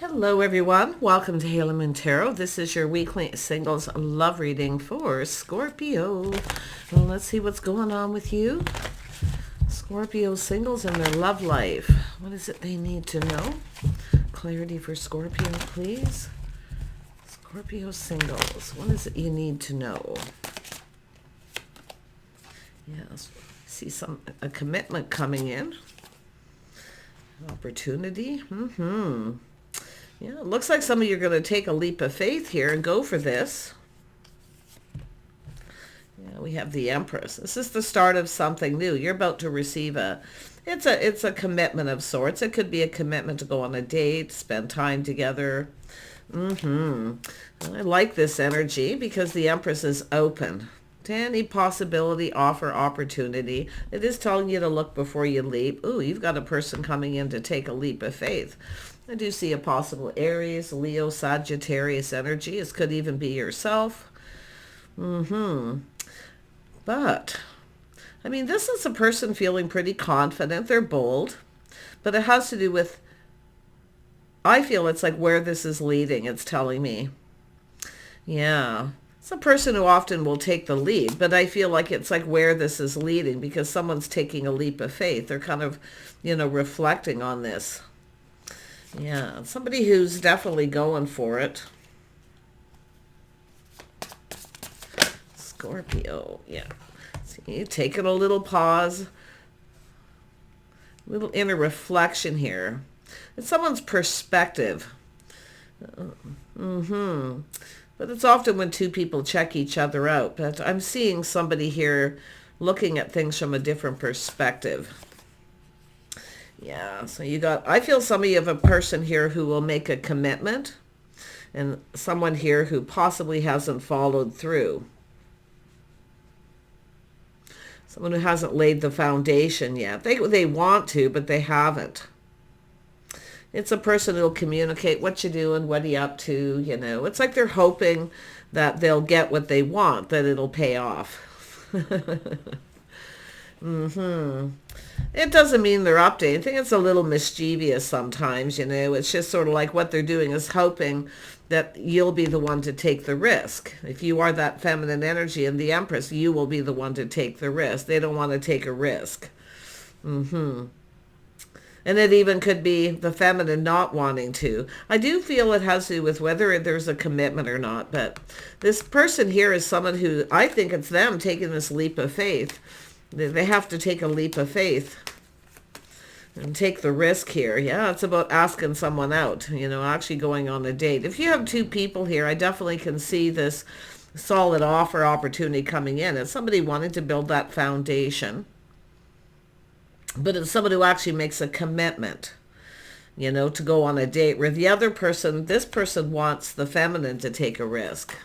Hello everyone, welcome to Halo Moon Tarot. This is your weekly singles love reading for Scorpio. Well, let's see what's going on with you. Scorpio singles and their love life. What is it they need to know? Clarity for Scorpio, please. Scorpio singles, what is it you need to know? Yes, see a commitment coming in. Opportunity. Yeah, it looks like some of you are going to take a leap of faith here and go for this. Yeah, we have the Empress. This is the start of something new. You're about to receive it's a commitment of sorts. It could be a commitment to go on a date, spend time together. I like this energy because the Empress is open to any possibility, offer, opportunity. It is telling you to look before you leap. Ooh, you've got a person coming in to take a leap of faith. I do see a possible Aries, Leo, Sagittarius energy. This could even be yourself. But, I mean, this is a person feeling pretty confident. They're bold. But it has to do with, I feel it's like where this is leading, it's telling me. Yeah. It's a person who often will take the lead, but I feel like it's like where this is leading because someone's taking a leap of faith. They're kind of, reflecting on this. Yeah, somebody who's definitely going for it. Scorpio, yeah. See, taking a little pause. Little inner reflection here. It's someone's perspective. But it's often when two people check each other out. But I'm seeing somebody here looking at things from a different perspective. Yeah, so I feel some of you have a person here who will make a commitment and someone here who possibly hasn't followed through. Someone who hasn't laid the foundation yet. They want to, but they haven't. It's a person who will communicate what you're doing, what are you up to, It's like they're hoping that they'll get what they want, that it'll pay off. It doesn't mean they're up to anything. It's a little mischievous sometimes, It's just sort of like what they're doing is hoping that you'll be the one to take the risk. If you are that feminine energy in the Empress, you will be the one to take the risk. They don't want to take a risk. And it even could be the feminine not wanting to. I do feel it has to do with whether there's a commitment or not. But this person here is someone who, I think it's them taking this leap of faith. They have to take a leap of faith and take the risk here. Yeah, it's about asking someone out, actually going on a date. If you have two people here, I definitely can see this solid offer opportunity coming in. It's somebody wanting to build that foundation. But it's someone who actually makes a commitment, to go on a date. Where the other person, this person wants the feminine to take a risk.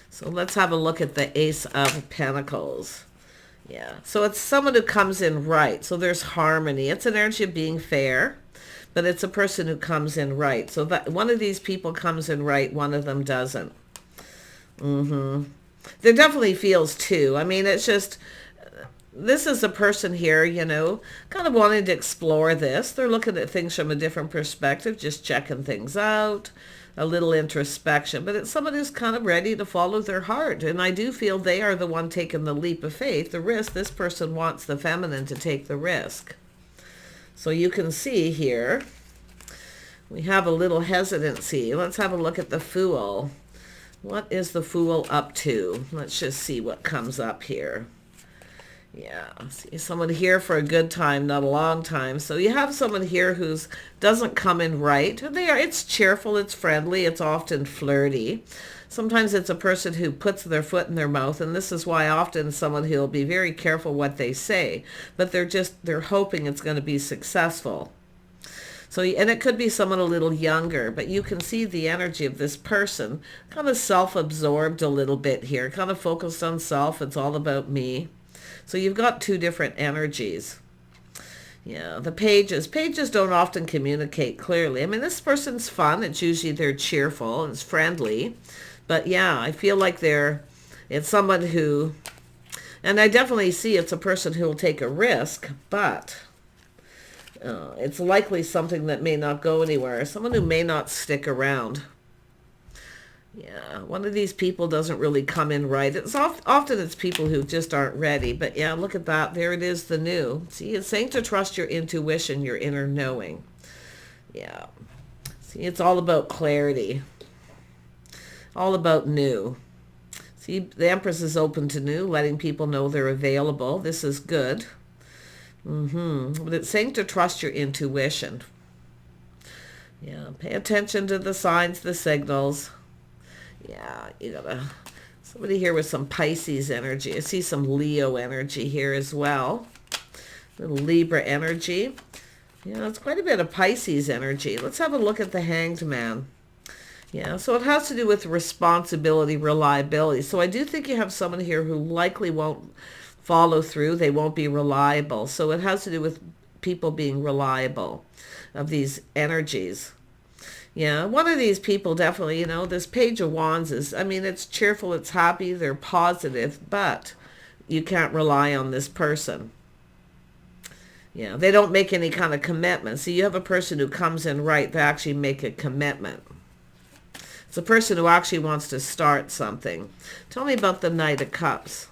So let's have a look at the Ace of Pentacles. Yeah, so it's someone who comes in right. So there's harmony. It's an energy of being fair, but it's a person who comes in right. So that one of these people comes in right, one of them doesn't. There definitely feels two. I mean, it's just, this is a person here, kind of wanting to explore this. They're looking at things from a different perspective, just checking things out, a little introspection. But it's someone who's kind of ready to follow their heart. And I do feel they are the one taking the leap of faith, the risk. This person wants the feminine to take the risk. So you can see here, we have a little hesitancy. Let's have a look at the Fool. What is the Fool up to? Let's just see what comes up here. Yeah, see someone here for a good time, not a long time. So you have someone here who doesn't come in right. It's cheerful, it's friendly, it's often flirty. Sometimes it's a person who puts their foot in their mouth, and this is why often someone who'll be very careful what they say, but they're hoping it's going to be successful. So, and it could be someone a little younger, but you can see the energy of this person, kind of self-absorbed a little bit here, kind of focused on self. It's all about me. So you've got two different energies. Yeah, the pages. Pages don't often communicate clearly. I mean, this person's fun. It's usually they're cheerful and it's friendly. But yeah, I feel like it's someone who, and I definitely see it's a person who will take a risk, but It's likely something that may not go anywhere. Someone who may not stick around. Yeah, one of these people doesn't really come in right. Often it's people who just aren't ready. But yeah, look at that. There it is, the new. See, it's saying to trust your intuition, your inner knowing. Yeah. See, it's all about clarity. All about new. See, the Empress is open to new, letting people know they're available. This is good. But it's saying to trust your intuition. Yeah, pay attention to the signs, the signals. Yeah, you gotta... Somebody here with some Pisces energy. I see some Leo energy here as well. Little Libra energy. Yeah, it's quite a bit of Pisces energy. Let's have a look at the Hanged Man. Yeah, so it has to do with responsibility, reliability. So I do think you have someone here who likely won't follow through. They won't be reliable. So it has to do with people being reliable of these energies. Yeah, one of these people definitely, this Page of Wands is, it's cheerful, it's happy, they're positive, but you can't rely on this person. Yeah, they don't make any kind of commitment. So you have a person who comes in right, they actually make a commitment. It's a person who actually wants to start something. Tell me about the Knight of Cups.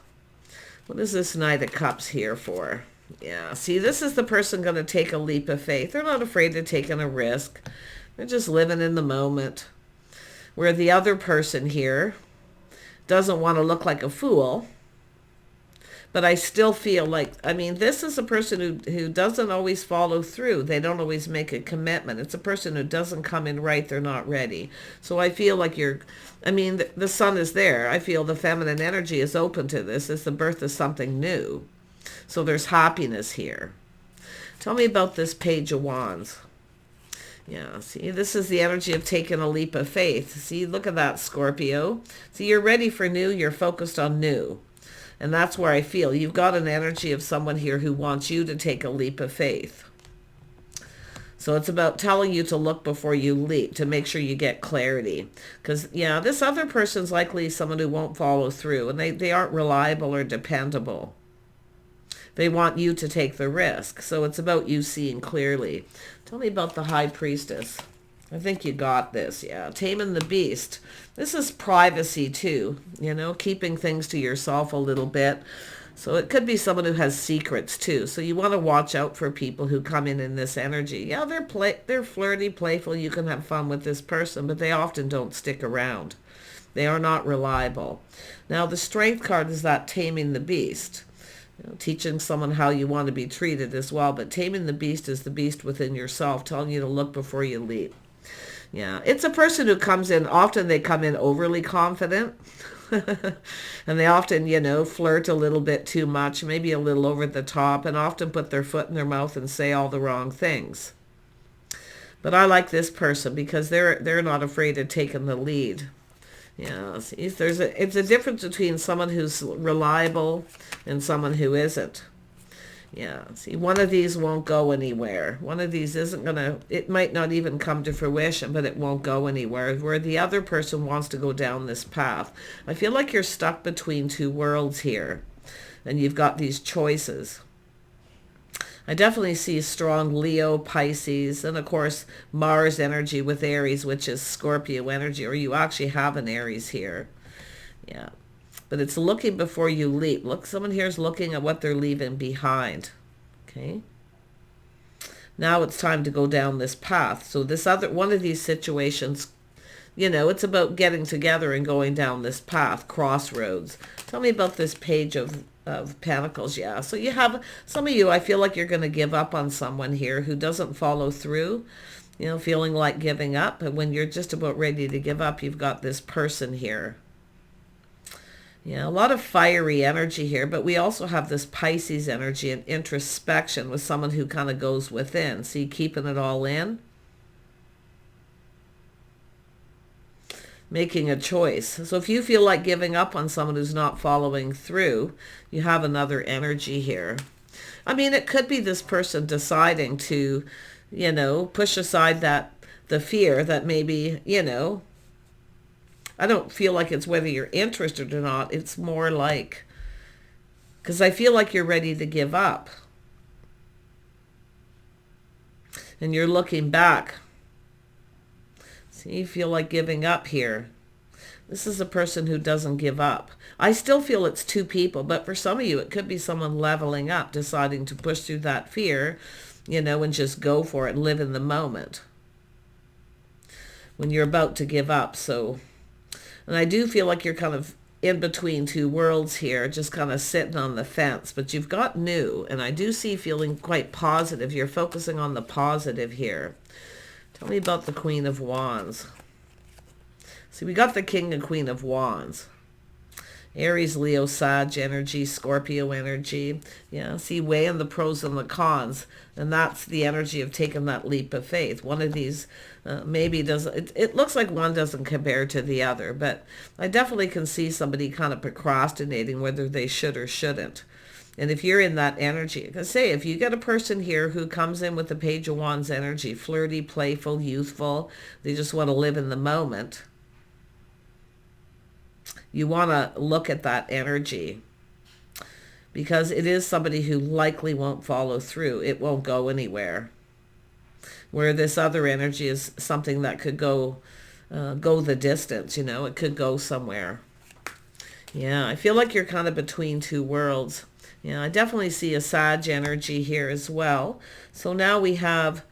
What is this Knight of Cups here for? Yeah, see, this is the person going to take a leap of faith. They're not afraid of taking a risk. They're just living in the moment. Where the other person here doesn't want to look like a fool. But I still feel like, this is a person who doesn't always follow through. They don't always make a commitment. It's a person who doesn't come in right. They're not ready. So I feel like the sun is there. I feel the feminine energy is open to this. It's the birth of something new. So there's happiness here. Tell me about this Page of Wands. Yeah, see, this is the energy of taking a leap of faith. See, look at that, Scorpio. See, you're ready for new. You're focused on new. And that's where I feel you've got an energy of someone here who wants you to take a leap of faith. So it's about telling you to look before you leap, to make sure you get clarity. Because, yeah, this other person's likely someone who won't follow through, and they aren't reliable or dependable. They want you to take the risk. So it's about you seeing clearly. Tell me about the High Priestess. I think you got this, yeah. Taming the Beast. This is privacy too, keeping things to yourself a little bit. So it could be someone who has secrets too. So you want to watch out for people who come in this energy. Yeah, they're flirty, playful. You can have fun with this person, but they often don't stick around. They are not reliable. Now the Strength card is that Taming the Beast. Teaching someone how you want to be treated as well. But Taming the Beast is the beast within yourself, telling you to look before you leap. Yeah, it's a person who comes in, often they come in overly confident. And they often, flirt a little bit too much, maybe a little over the top, and often put their foot in their mouth and say all the wrong things. But I like this person because they're not afraid of taking the lead. Yeah, see, it's a difference between someone who's reliable and someone who isn't. Yeah, see, one of these won't go anywhere. One of these isn't it might not even come to fruition, but it won't go anywhere, where the other person wants to go down this path. I feel like you're stuck between two worlds here, and you've got these choices. I definitely see strong Leo, Pisces, and of course Mars energy with Aries, which is Scorpio energy, or you actually have an Aries here. Yeah. But it's looking before you leap. Look, someone here is looking at what they're leaving behind. Okay. Now it's time to go down this path. So one of these situations, it's about getting together and going down this path, crossroads. Tell me about this Page of Pentacles. Yeah. So you have some of you, I feel like you're going to give up on someone here who doesn't follow through, feeling like giving up. And when you're just about ready to give up, you've got this person here. Yeah, a lot of fiery energy here, but we also have this Pisces energy and introspection with someone who kind of goes within. See, keeping it all in. Making a choice. So if you feel like giving up on someone who's not following through, you have another energy here. It could be this person deciding to, push aside the fear that maybe, I don't feel like it's whether you're interested or not. It's more like, because I feel like you're ready to give up. and you're looking back. See, you feel like giving up here. This is a person who doesn't give up. I still feel it's two people, but for some of you, it could be someone leveling up, deciding to push through that fear, you know, and just go for it and live in the moment when you're about to give up. So, and I do feel like you're kind of in between two worlds here, just kind of sitting on the fence, but you've got new, and I do see feeling quite positive. You're focusing on the positive here. Tell me about the Queen of Wands. See, we got the King and Queen of Wands. Aries, Leo, Sag energy, Scorpio energy. Yeah, see, weighing the pros and the cons. And that's the energy of taking that leap of faith. One of these maybe doesn't, it looks like one doesn't compare to the other, but I definitely can see somebody kind of procrastinating whether they should or shouldn't. And if you're in that energy, I say, if you get a person here who comes in with the Page of Wands energy, flirty, playful, youthful, they just want to live in the moment, you want to look at that energy, because it is somebody who likely won't follow through. It won't go anywhere. Where this other energy is something that could go the distance, you know, it could go somewhere. Yeah, I feel like you're kind of between two worlds. Yeah, I definitely see a Sag energy here as well. So now we have,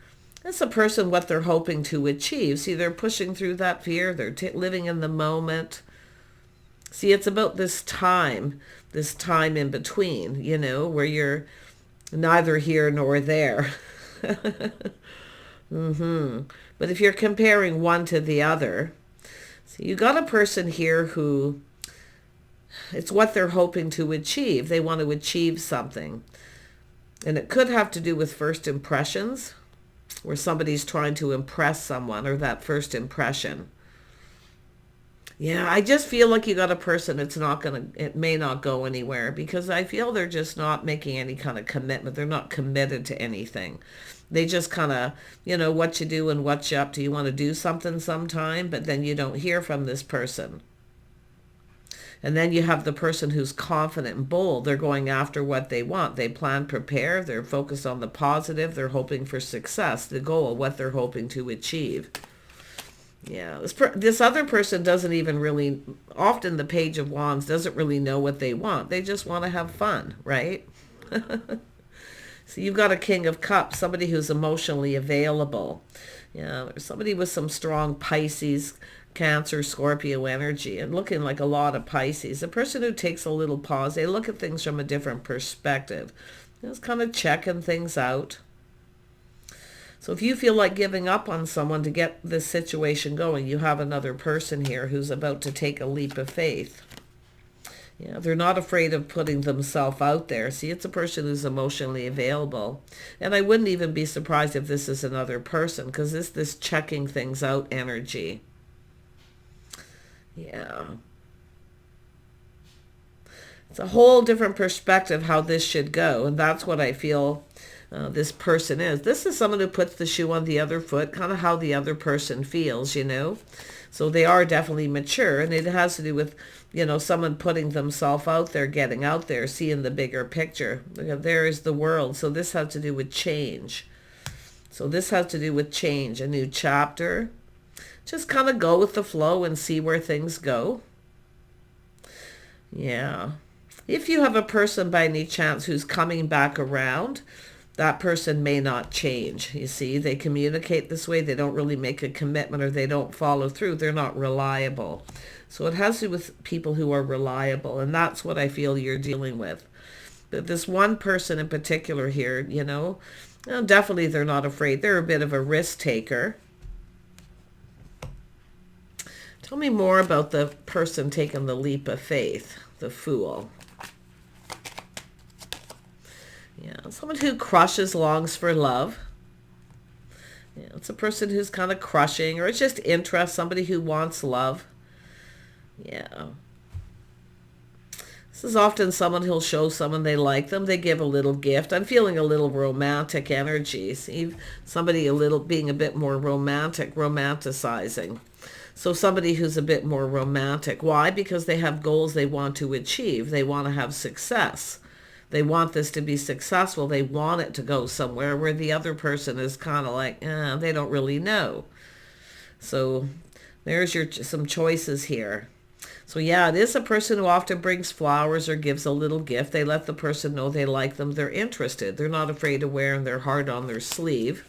that's a person, what they're hoping to achieve. See, they're pushing through that fear. They're living in the moment. See, it's about this time in between, you know, where you're neither here nor there. But if you're comparing one to the other, so you got a person here who, it's what they're hoping to achieve. They want to achieve something. And it could have to do with first impressions, where somebody's trying to impress someone, or that first impression. Yeah, I just feel like you got a person, it may not go anywhere, because I feel they're just not making any kind of commitment. They're not committed to anything. They just kind of, you know, what you do and what you up to. You want to do something sometime, but then you don't hear from this person. And then you have the person who's confident and bold. They're going after what they want. They plan, prepare. They're focused on the positive. They're hoping for success, the goal, what they're hoping to achieve. Yeah, this other person doesn't even really, often the Page of Wands doesn't really know what they want. They just want to have fun, right? So you've got a King of Cups, somebody who's emotionally available. Yeah, there's somebody with some strong Pisces, Cancer, Scorpio energy, and looking like a lot of Pisces. A person who takes a little pause. They look at things from a different perspective. Just kind of checking things out. So if you feel like giving up on someone to get this situation going, you have another person here who's about to take a leap of faith. Yeah, they're not afraid of putting themselves out there. See, it's a person who's emotionally available. And I wouldn't even be surprised if this is another person, because this checking things out energy. Yeah. It's a whole different perspective how this should go. And that's what I feel this person is. This is someone who puts the shoe on the other foot, kind of how the other person feels, you know. So they are definitely mature, and it has to do with, you know, someone putting themselves out there, getting out there, seeing the bigger picture. There is the world. So this has to do with change. So this has to do with change, a new chapter. Just kind of go with the flow and see where things go. Yeah. If you have a person by any chance who's coming back around, that person may not change. You see, they communicate this way. They don't really make a commitment, or they don't follow through. They're not reliable. So it has to do with people who are reliable, and that's what I feel you're dealing with. But this one person in particular here, you know, definitely they're not afraid. They're a bit of a risk taker. Tell me more about the person taking the leap of faith, the Fool. Yeah, someone who crushes, longs for love. Yeah, it's a person who's kind of crushing, or it's just interest, somebody who wants love. Yeah. This is often someone who'll show someone they like them. They give a little gift. I'm feeling a little romantic energy. See, somebody being a bit more romantic, romanticizing. So somebody who's a bit more romantic. Why? Because they have goals they want to achieve. They want to have success. They want this to be successful. They want it to go somewhere, where the other person is kind of like, they don't really know. So there's some choices here. So yeah, it is a person who often brings flowers or gives a little gift. They let the person know they like them. They're interested. They're not afraid of wearing their heart on their sleeve.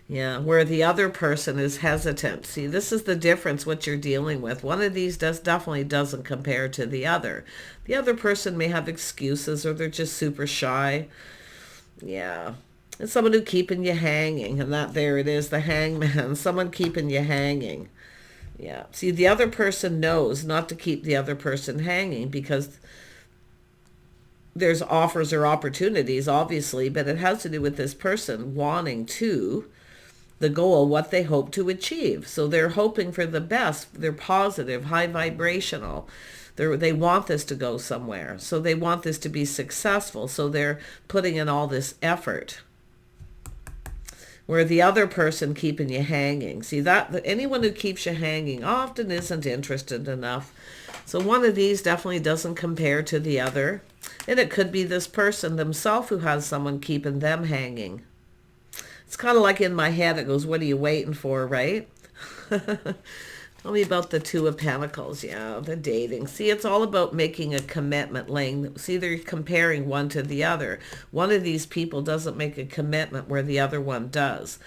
Yeah, where the other person is hesitant. See, this is the difference what you're dealing with. One of these definitely doesn't compare to the other. The other person may have excuses, or they're just super shy. Yeah. It's someone who's keeping you hanging. And there it is, the hangman. Someone keeping you hanging. Yeah. See, the other person knows not to keep the other person hanging, because there's offers or opportunities, obviously, but it has to do with this person wanting to the goal, what they hope to achieve. So they're hoping for the best. They're positive, high vibrational. They want this to go somewhere. So they want this to be successful. So they're putting in all this effort. Where the other person keeping you hanging. See, anyone who keeps you hanging often isn't interested enough. So one of these definitely doesn't compare to the other. And it could be this person themselves who has someone keeping them hanging. It's kind of like in my head, it goes, what are you waiting for, right? Tell me about the Two of Pentacles. Yeah, the dating. See, it's all about making a commitment. See, they're comparing one to the other. One of these people doesn't make a commitment where the other one does.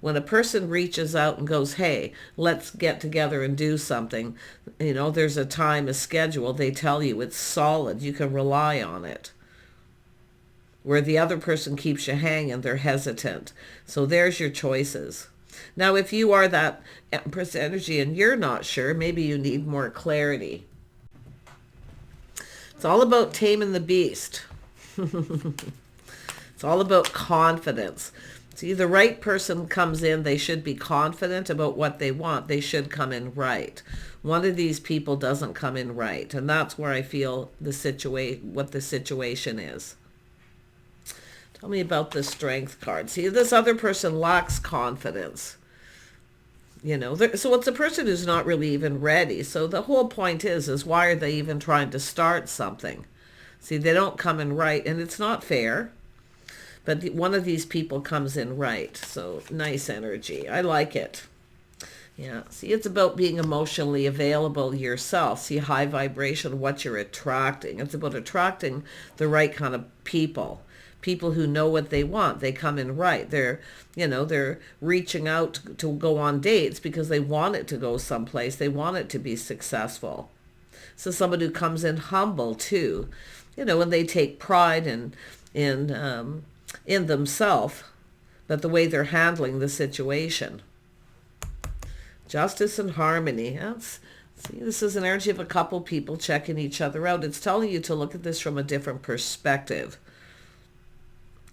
When a person reaches out and goes, hey, let's get together and do something, there's a time, a schedule, they tell you it's solid. You can rely on it. Where the other person keeps you hanging, they're hesitant. So there's your choices. Now, if you are that Empress energy and you're not sure, maybe you need more clarity. It's all about taming the beast. It's all about confidence. See, the right person comes in, they should be confident about what they want. They should come in right. One of these people doesn't come in right. And that's where I feel what the situation is. Tell me about the Strength card. See, this other person lacks confidence. So it's a person who's not really even ready. So the whole point is why are they even trying to start something? See, they don't come in right, and it's not fair. But one of these people comes in right. So nice energy. I like it. Yeah. See, it's about being emotionally available yourself. See, high vibration, what you're attracting. It's about attracting the right kind of people. People who know what they want. They come in right. They're reaching out to go on dates because they want it to go someplace. They want it to be successful. So somebody who comes in humble too, and they take pride in themselves, but the way they're handling the situation. Justice and harmony. See, this is an energy of a couple people checking each other out. It's telling you to look at this from a different perspective.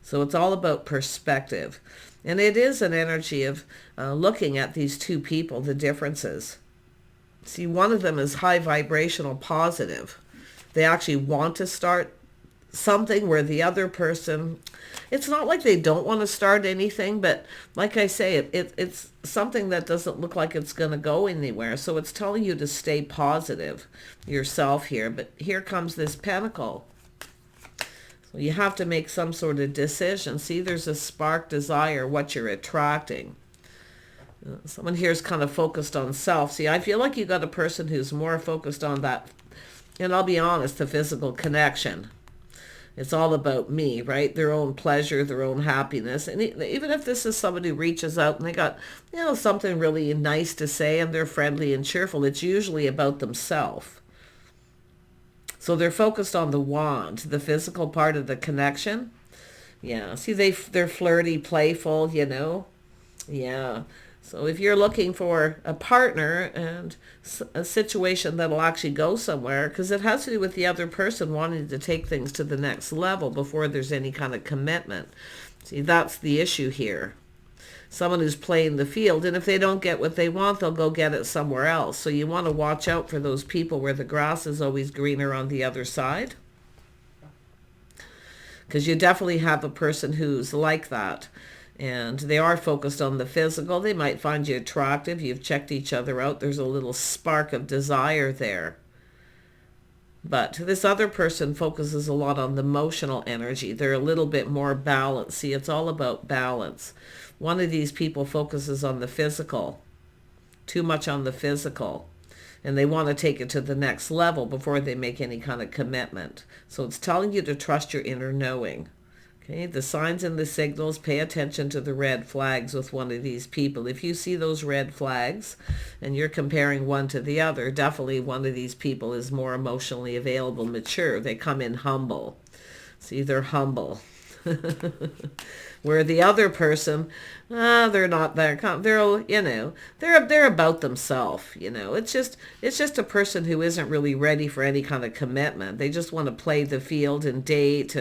So it's all about perspective. And it is an energy of looking at these two people, the differences. See, one of them is high vibrational positive. They actually want to start something, where the other person, it's not like they don't want to start anything, but like I say, it's something that doesn't look like it's going to go anywhere. So it's telling you to stay positive yourself here. But here comes this pentacle. So you have to make some sort of decision. See, there's a spark desire, what you're attracting. Someone here is kind of focused on self. See, I feel like you got a person who's more focused on that, and I'll be honest, the physical connection. It's all about me, right? Their own pleasure, their own happiness. And even if this is somebody who reaches out and they got, something really nice to say and they're friendly and cheerful, it's usually about themselves. So they're focused on the wand, the physical part of the connection. Yeah, see, they're flirty, playful, Yeah. So if you're looking for a partner and a situation that'll actually go somewhere, because it has to do with the other person wanting to take things to the next level before there's any kind of commitment. See, that's the issue here. Someone who's playing the field, and if they don't get what they want, they'll go get it somewhere else. So you want to watch out for those people where the grass is always greener on the other side. Because you definitely have a person who's like that. And they are focused on the physical. They might find you attractive. You've checked each other out. There's a little spark of desire there. But this other person focuses a lot on the emotional energy. They're a little bit more balanced. See, it's all about balance. One of these people focuses on the physical, too much on the physical. And they want to take it to the next level before they make any kind of commitment. So it's telling you to trust your inner knowing. Okay, the signs and the signals, pay attention to the red flags with one of these people. If you see those red flags and you're comparing one to the other, definitely one of these people is more emotionally available, mature. They come in humble. See, they're humble. Where the other person, they're not there. They're, you know, they're about themselves. You know, it's just a person who isn't really ready for any kind of commitment. They just want to play the field and date,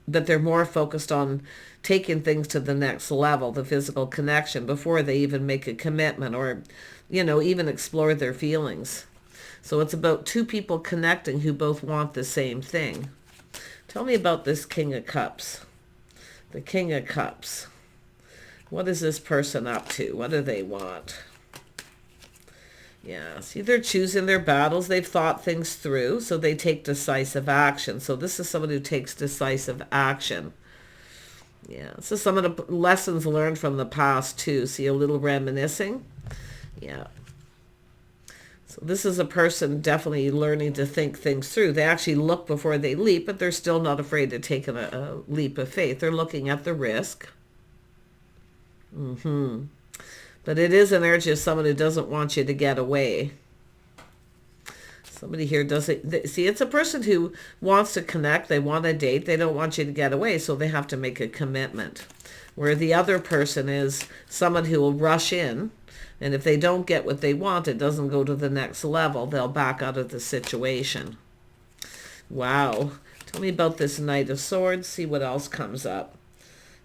but they're more focused on taking things to the next level, the physical connection, before they even make a commitment or, you know, even explore their feelings. So it's about two people connecting who both want the same thing. Tell me about this King of Cups. The King of Cups. What is this person up to? What do they want? Yeah, see, they're choosing their battles. They've thought things through, so they take decisive action. So this is someone who takes decisive action. Yeah, so some of the lessons learned from the past, too. See, a little reminiscing. Yeah. So this is a person definitely learning to think things through. They actually look before they leap, but they're still not afraid to take a leap of faith. They're looking at the risk. But it is an energy of someone who doesn't want you to get away. Somebody here doesn't... See, it's a person who wants to connect. They want to date. They don't want you to get away, so they have to make a commitment. Where the other person is someone who will rush in, and if they don't get what they want, it doesn't go to the next level. They'll back out of the situation. Wow. Tell me about this Knight of Swords. See what else comes up.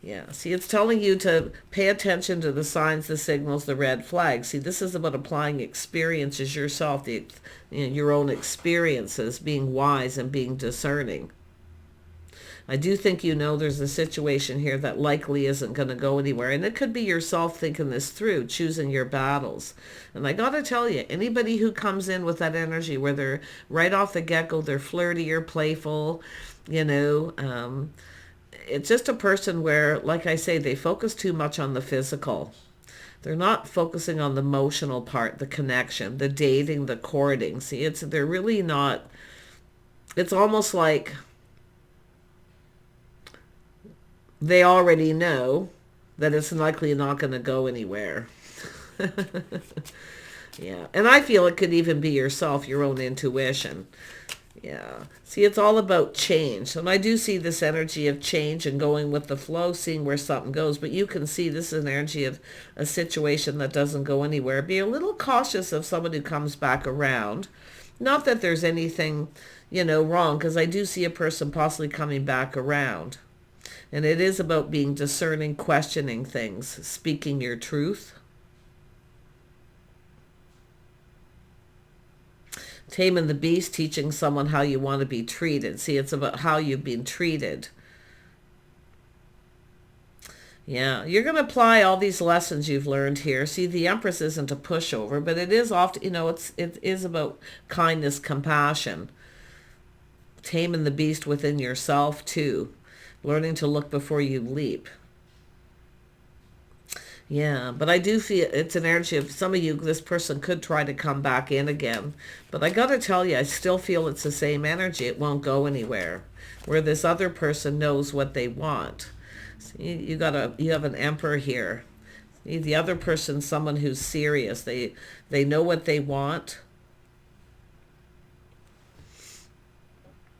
Yeah, see, it's telling you to pay attention to the signs, the signals, the red flags. See, this is about applying experiences yourself, your own experiences, being wise and being discerning. I do think you know there's a situation here that likely isn't going to go anywhere. And it could be yourself thinking this through, choosing your battles. And I got to tell you, anybody who comes in with that energy where they're right off the get-go, they're flirty or playful, you know, it's just a person where, like I say, they focus too much on the physical. They're not focusing on the emotional part, the connection, the dating, the courting. See, they're really not, it's almost like they already know that it's likely not going to go anywhere. Yeah. And I feel it could even be yourself, your own intuition. Yeah. See, it's all about change. And I do see this energy of change and going with the flow, seeing where something goes. But you can see this is an energy of a situation that doesn't go anywhere. Be a little cautious of someone who comes back around. Not that there's anything, you know, wrong, because I do see a person possibly coming back around. And it is about being discerning, questioning things, speaking your truth. Taming the beast, teaching someone how you want to be treated. See, it's about how you've been treated. Yeah, you're going to apply all these lessons you've learned here. See, the Empress isn't a pushover, but it is often, you know, it is about kindness, compassion. Taming the beast within yourself, too. Learning to look before you leap. Yeah, but I do feel it's an energy of some of you, this person could try to come back in again. But I got to tell you, I still feel it's the same energy. It won't go anywhere. Where this other person knows what they want. See, you have an Emperor here. See, the other person, someone who's serious. They know what they want.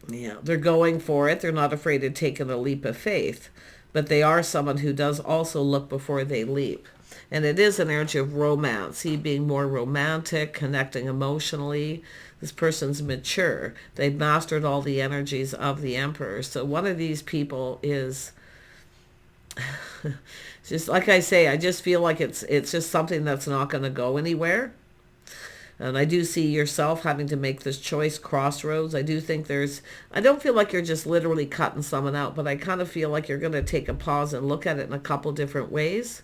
Yeah, they're going for it. They're not afraid of taking a leap of faith. But they are someone who does also look before they leap. And it is an energy of romance. He being more romantic, connecting emotionally. This person's mature. They've mastered all the energies of the Emperor. So one of these people is, just like I say, I just feel like it's just something that's not going to go anywhere. And I do see yourself having to make this choice, crossroads. I do think I don't feel like you're just literally cutting someone out, but I kind of feel like you're going to take a pause and look at it in a couple different ways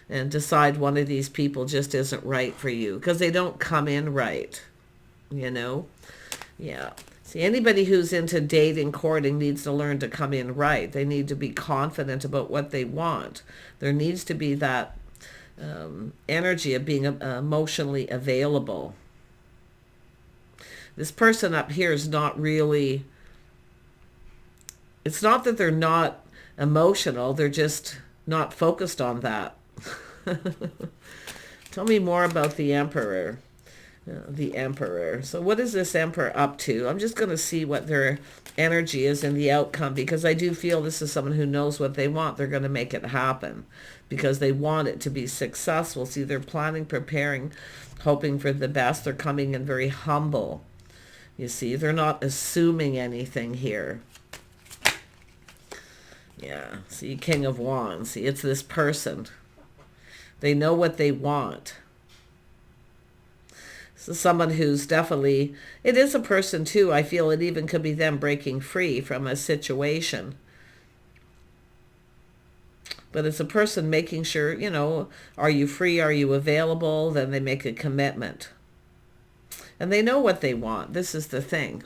and decide one of these people just isn't right for you because they don't come in right, you know. Yeah. See, anybody who's into dating, courting needs to learn to come in right. They need to be confident about what they want. There needs to be that energy of being emotionally available. This person up here is not really, it's not that they're not emotional, they're just not focused on that. Tell me more about the Emperor. The Emperor. So what is this Emperor up to? I'm just going to see what their energy is in the outcome, because I do feel this is someone who knows what they want. They're going to make it happen because they want it to be successful. See, they're planning, preparing, hoping for the best. They're coming in very humble. You see, they're not assuming anything here. Yeah, see, King of Wands. See, it's this person. They know what they want. So someone who's definitely, it is a person too, I feel it even could be them breaking free from a situation. But it's a person making sure, you know, are you free? Are you available? Then they make a commitment. And they know what they want. This is the thing.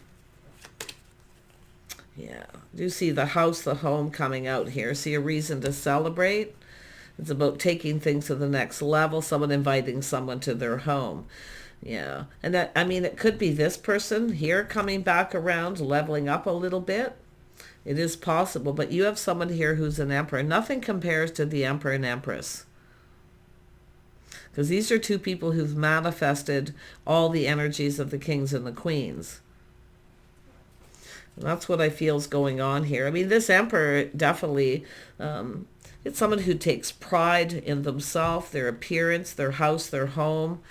Yeah. Do see the house, the home coming out here. See a reason to celebrate. It's about taking things to the next level. Someone inviting someone to their home. Yeah. And that, I mean, it could be this person here coming back around, leveling up a little bit. It is possible. But you have someone here who's an emperor. Nothing compares to the Emperor and Empress. Because these are two people who've manifested all the energies of the kings and the queens. And that's what I feel is going on here. I mean, this Emperor definitely, it's someone who takes pride in themselves, their appearance, their house, their home.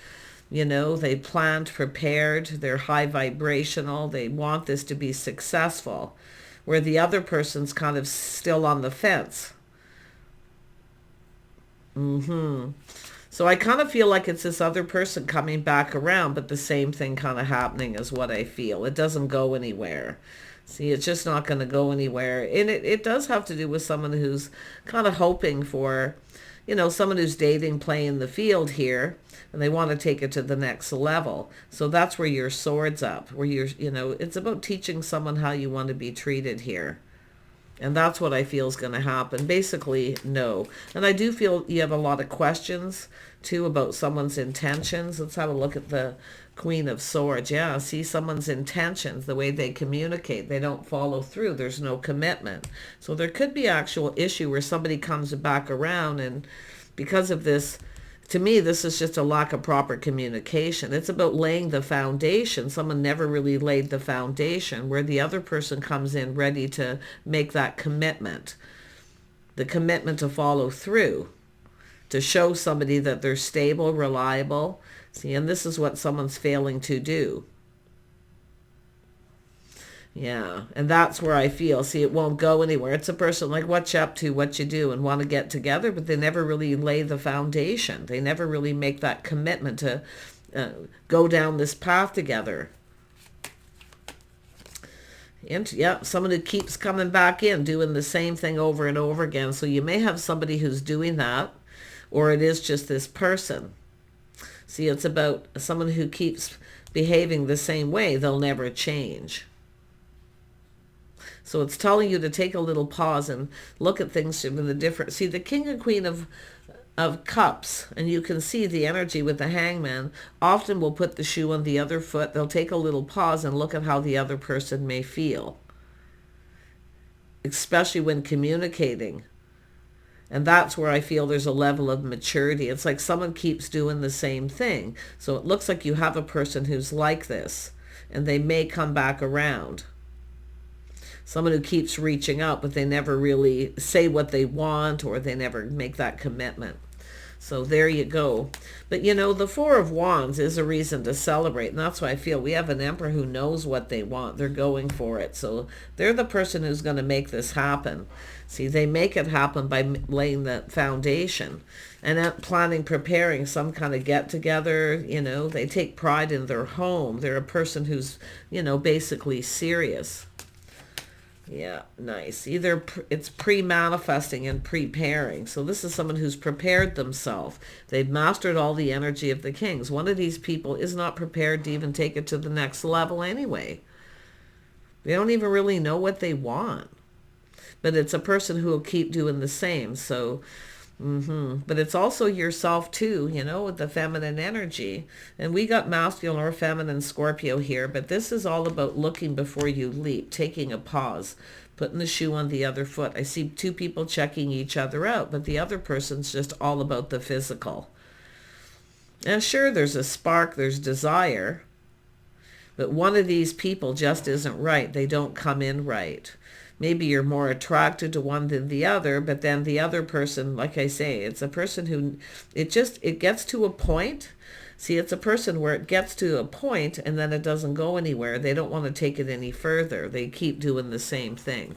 You know, they planned, prepared, they're high vibrational, they want this to be successful, where the other person's kind of still on the fence. So I kind of feel like it's this other person coming back around, but the same thing kind of happening is what I feel. It doesn't go anywhere. See, it's just not going to go anywhere. And it does have to do with someone who's kind of hoping for, you know, someone who's dating, playing the field here, and they want to take it to the next level. So that's where your sword's up, where you're, you know, it's about teaching someone how you want to be treated here. And that's what I feel is going to happen. Basically, no. And I do feel you have a lot of questions, too, about someone's intentions. Let's have a look at the Queen of Swords. Yeah, see someone's intentions, the way they communicate. They don't follow through. There's no commitment. So there could be actual issue where somebody comes back around, and because of this, to me, this is just a lack of proper communication. It's about laying the foundation. Someone never really laid the foundation, where the other person comes in ready to make that commitment. The commitment to follow through, to show somebody that they're stable, reliable. See, and this is what someone's failing to do. Yeah, and that's where I feel, see, it won't go anywhere. It's a person like, what you up to, what you do, and want to get together, but they never really lay the foundation. They never really make that commitment to go down this path together. And yeah, someone who keeps coming back in, doing the same thing over and over again. So you may have somebody who's doing that, or it is just this person. See, it's about someone who keeps behaving the same way. They'll never change. So it's telling you to take a little pause and look at things from the different. See, the King and Queen of Cups, and you can see the energy with the Hangman, often will put the shoe on the other foot. They'll take a little pause and look at how the other person may feel, especially when communicating. And that's where I feel there's a level of maturity. It's like someone keeps doing the same thing. So it looks like you have a person who's like this, and they may come back around. Someone who keeps reaching out, but they never really say what they want, or they never make that commitment. So there you go. But you know, the Four of Wands is a reason to celebrate. And that's why I feel we have an Emperor who knows what they want. They're going for it. So they're the person who's going to make this happen. See, they make it happen by laying the foundation and planning, preparing some kind of get together. You know, they take pride in their home. They're a person who's, you know, basically serious. Yeah, nice. Either it's pre-manifesting and preparing. So this is someone who's prepared themselves. They've mastered all the energy of the kings. One of these people is not prepared to even take it to the next level anyway. They don't even really know what they want. But it's a person who will keep doing the same. So, but it's also yourself too, you know, with the feminine energy. And we got masculine or feminine Scorpio here, but this is all about looking before you leap, taking a pause, putting the shoe on the other foot. I see two people checking each other out, but the other person's just all about the physical. And sure, there's a spark, there's desire, but one of these people just isn't right. They don't come in right. Maybe you're more attracted to one than the other, but then the other person, like I say, it's a person who, it gets to a point. See, it's a person where it gets to a point and then it doesn't go anywhere. They don't want to take it any further. They keep doing the same thing.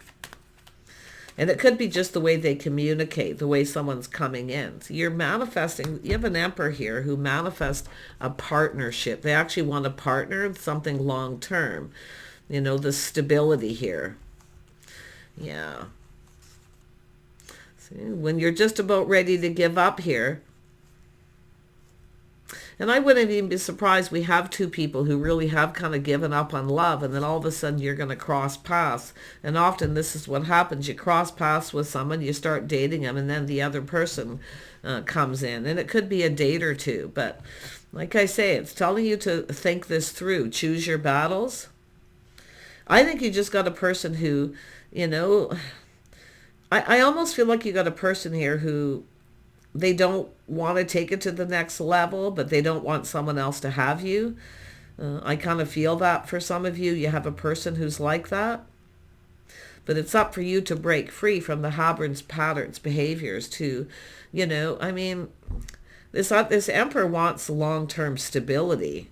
And it could be just the way they communicate, the way someone's coming in. So you're manifesting, you have an Emperor here who manifests a partnership. They actually want a partner, something long term. You know, the stability here. Yeah. See, when you're just about ready to give up here, and I wouldn't even be surprised we have two people who really have kind of given up on love, and then all of a sudden you're going to cross paths. And often this is what happens. You cross paths with someone, you start dating them, and then the other person comes in. And it could be a date or two. But like I say, it's telling you to think this through. Choose your battles. I think you just got a person who, you know, I almost feel like you got a person here who they don't want to take it to the next level, but they don't want someone else to have you. I kind of feel that for some of you. You have a person who's like that. But it's up for you to break free from the habits, patterns, behaviors to, you know, I mean, this Emperor wants long-term stability.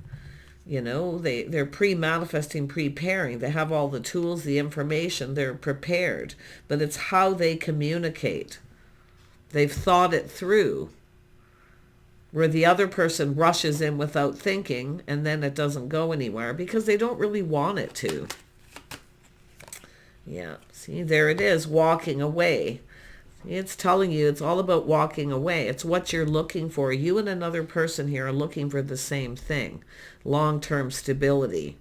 You know, they're pre-manifesting, preparing. They have all the tools, the information. They're prepared. But it's how they communicate. They've thought it through. Where the other person rushes in without thinking, and then it doesn't go anywhere because they don't really want it to. Yeah, see, there it is, walking away. It's telling you it's all about walking away. It's what you're looking for. You and another person here are looking for the same thing. Long-term stability.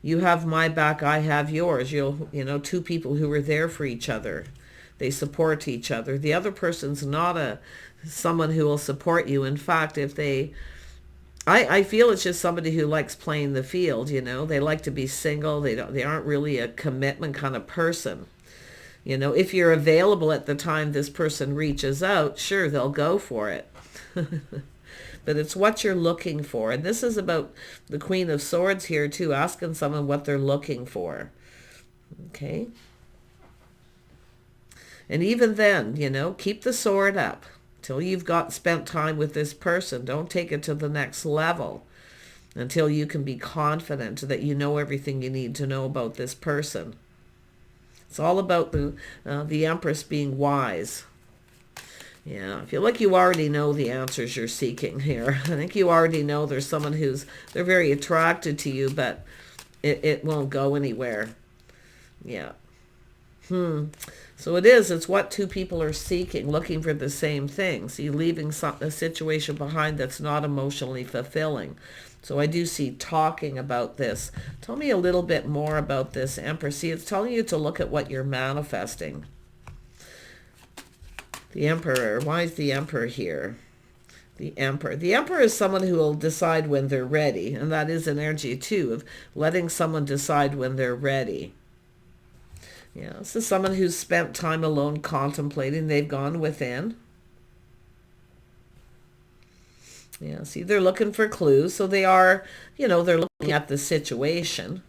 You have my back, I have yours. You know, two people who are there for each other. They support each other. The other person's not someone who will support you. In fact, if I feel it's just somebody who likes playing the field, you know. They like to be single. They aren't really a commitment kind of person. You know, if you're available at the time this person reaches out, sure, they'll go for it. But it's what you're looking for. And this is about the Queen of Swords here too, asking someone what they're looking for. Okay? And even then, you know, keep the sword up till you've spent time with this person. Don't take it to the next level until you can be confident that you know everything you need to know about this person. It's all about the Empress being wise. Yeah, I feel like you already know the answers you're seeking here. I think you already know there's someone they're very attracted to you, but it won't go anywhere. Yeah. So it's what two people are seeking, looking for the same thing. So you're leaving a situation behind that's not emotionally fulfilling. So I do see talking about this. Tell me a little bit more about this, Empress. See, it's telling you to look at what you're manifesting. The Emperor. Why is the Emperor here? The Emperor. The Emperor is someone who will decide when they're ready. And that is an energy, too, of letting someone decide when they're ready. Yeah, this is someone who's spent time alone contemplating. They've gone within. Yeah, see, they're looking for clues. So they are, you know, they're looking at the situation.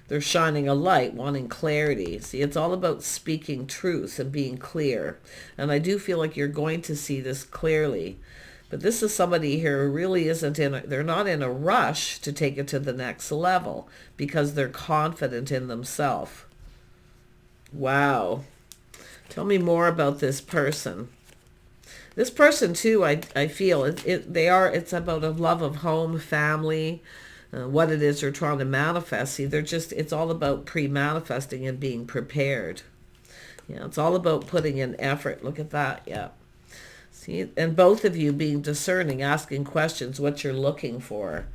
They're shining a light, wanting clarity. See, it's all about speaking truth and being clear. And I do feel like you're going to see this clearly. But this is somebody here who really they're not in a rush to take it to the next level because they're confident in themselves. Wow. Tell me more about this person. This person too, I feel it's about a love of home, family, what it is they're trying to manifest. See, it's all about pre-manifesting and being prepared. Yeah, it's all about putting in effort. Look at that. Yeah. See, and both of you being discerning, asking questions, what you're looking for.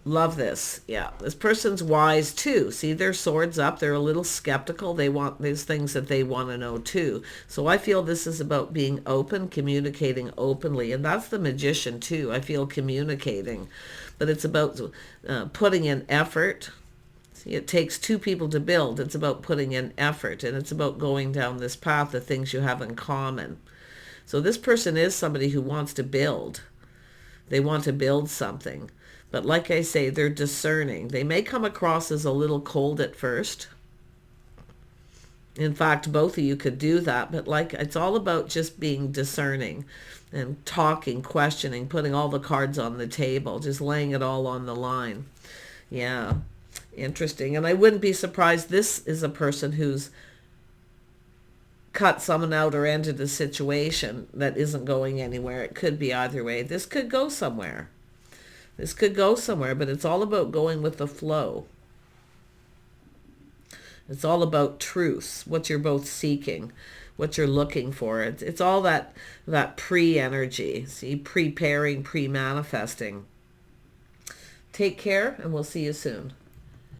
Love this. Yeah, this person's wise too. See, their swords up. They're a little skeptical. They want these things that they want to know too. So I feel this is about being open, communicating openly. And that's the Magician too. I feel communicating. But it's about putting in effort. See, it takes two people to build. It's about putting in effort. And it's about going down this path of things you have in common. So this person is somebody who wants to build. They want to build something. But like I say, they're discerning. They may come across as a little cold at first. In fact, both of you could do that. But like, it's all about just being discerning and talking, questioning, putting all the cards on the table, just laying it all on the line. Yeah, interesting. And I wouldn't be surprised this is a person who's cut someone out or ended a situation that isn't going anywhere. It could be either way. This could go somewhere. This could go somewhere, but it's all about going with the flow. It's all about truth, what you're both seeking, what you're looking for. It's all that pre-energy, see, preparing, pre-manifesting. Take care, and we'll see you soon.